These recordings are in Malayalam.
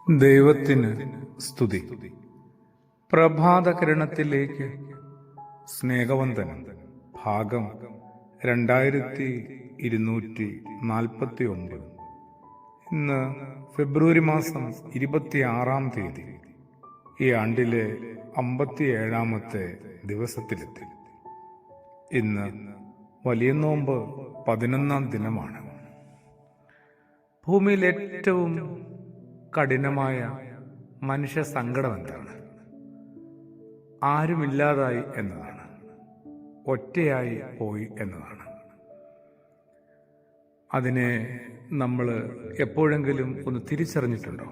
ദൈവത്തിന് സ്തുതി. പ്രഭാതകിരണത്തിലേക്ക് സ്നേഹവന്ദനം. ഭാഗം 2249. ഇന്ന് ഫെബ്രുവരി മാസം 26-ാം തീയതി. ഈ ആണ്ടിലെ 57-ാമത്തെ ദിവസത്തിലെത്തി. ഇന്ന് വലിയ നോമ്പ് 11-ാം ദിനമാണ്. ഭൂമിയിൽ ഏറ്റവും കഠിനമായ മനുഷ്യ സങ്കടം എന്താണ്? ആരുമില്ലാതായി എന്നതാണ്. ഒറ്റയായി പോയി എന്നതാണ്. അതിനെ നമ്മൾ എപ്പോഴെങ്കിലും ഒന്ന് തിരിച്ചറിഞ്ഞിട്ടുണ്ടോ?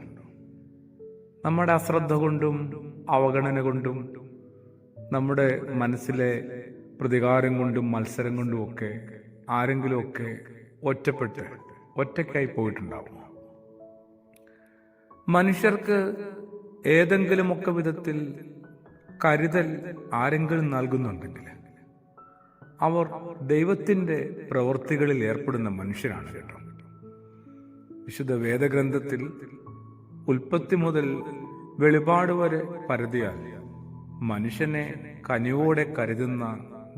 നമ്മുടെ അശ്രദ്ധ കൊണ്ടും അവഗണന കൊണ്ടും നമ്മുടെ മനസ്സിലെ പ്രതികാരം കൊണ്ടും മത്സരം കൊണ്ടുമൊക്കെ ആരെങ്കിലുമൊക്കെ ഒറ്റയ്ക്കായി പോയിട്ടുണ്ടാവും. മനുഷ്യർക്ക് ഏതെങ്കിലുമൊക്കെ വിധത്തിൽ കരുതൽ ആരെങ്കിലും നൽകുന്നുണ്ടെങ്കിൽ അവർ ദൈവത്തിൻ്റെ പ്രവൃത്തികളിൽ ഏർപ്പെടുന്ന മനുഷ്യരാണ് കേട്ടോ. വിശുദ്ധ വേദഗ്രന്ഥത്തിൽ ഉൽപ്പത്തി മുതൽ വെളിപാട് വരെ പരതിയാൽ മനുഷ്യനെ കനിവോടെ കരുതുന്ന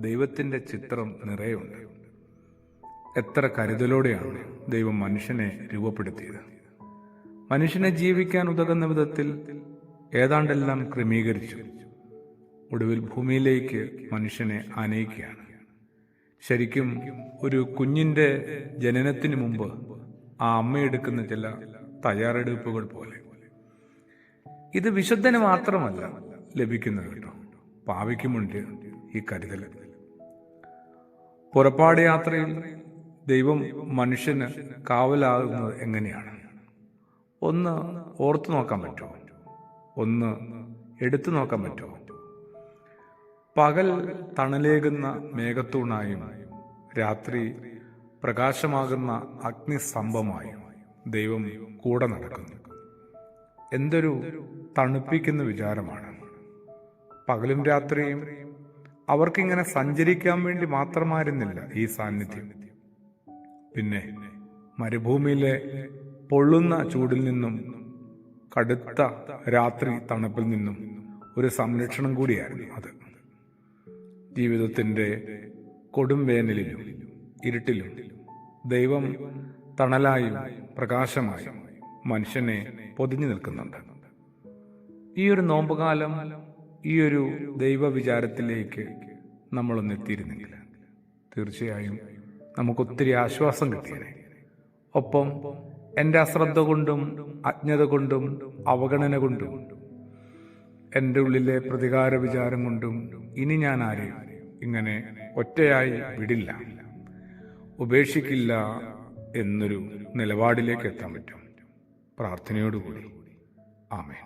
ദൈവത്തിൻ്റെ ചിത്രം നിറയുണ്ട്. എത്ര കരുതലോടെയാണ് ദൈവം മനുഷ്യനെ രൂപപ്പെടുത്തിയത്. മനുഷ്യനെ ജീവിക്കാൻ ഉതകുന്ന വിധത്തിൽ ഏതാണ്ടെല്ലാം ക്രമീകരിച്ചു. ഒടുവിൽ ഭൂമിയിലേക്ക് മനുഷ്യനെ ആനയിക്കുകയാണ്. ശരിക്കും ഒരു കുഞ്ഞിൻ്റെ ജനനത്തിന് മുമ്പ് ആ അമ്മയെടുക്കുന്ന ചില തയ്യാറെടുപ്പുകൾ പോലെ. ഇത് വിശുദ്ധന് മാത്രമല്ല ലഭിക്കുന്നത് കേട്ടോ, പാപിക്കുമുണ്ട് ഈ കരുതൽ. പുറപ്പാട് യാത്രയിൽ ദൈവം മനുഷ്യന് കാവലാകുന്നത് എങ്ങനെയാണ്? ഒന്ന് ഓർത്തു നോക്കാൻ പറ്റുമോ? ഒന്ന് എടുത്തു നോക്കാൻ പറ്റുമോ? പകൽ തണലേകുന്ന മേഘത്തൂണായും രാത്രി പ്രകാശമാകുന്ന അഗ്നിസ്തംഭമായും ദൈവം കൂടെ നടക്കുന്നു. എന്തൊരു തണുപ്പിക്കുന്ന വിചാരമാണ്. പകലും രാത്രിയും അവർക്കിങ്ങനെ സഞ്ചരിക്കാൻ വേണ്ടി മാത്രമായിരുന്നില്ല ഈ സാന്നിധ്യം. പിന്നെ മരുഭൂമിയിലെ പൊള്ളുന്ന ചൂടിൽ നിന്നും കടുത്ത രാത്രി തണുപ്പിൽ നിന്നും ഒരു സംരക്ഷണം കൂടിയായിരുന്നു അത്. ജീവിതത്തിൻ്റെ കൊടും വേനലിലും ഇരുട്ടിലും ദൈവം തണലായും പ്രകാശമായും മനുഷ്യനെ പൊതിഞ്ഞു നിൽക്കുന്നുണ്ട്. ഈ ഒരു നോമ്പുകാലം ഈ ഒരു ദൈവവിചാരത്തിലേക്ക് നമ്മളൊന്ന് എത്തിയിരുന്നെങ്കിൽ തീർച്ചയായും നമുക്കൊത്തിരി ആശ്വാസം കിട്ടിയേനെ. ഒപ്പം എൻ്റെ അശ്രദ്ധ കൊണ്ടും അജ്ഞത കൊണ്ടും അവഗണന കൊണ്ടും എൻ്റെ ഉള്ളിലെ പ്രതികാര വിചാരം കൊണ്ടും ഇനി ഞാൻ ആരെയും ഇങ്ങനെ ഒറ്റയായി വിടില്ല, ഉപേക്ഷിക്കില്ല എന്നൊരു നിലപാടിലേക്ക് എത്താൻ പറ്റും. പ്രാർത്ഥനയോടുകൂടി. ആമേൻ.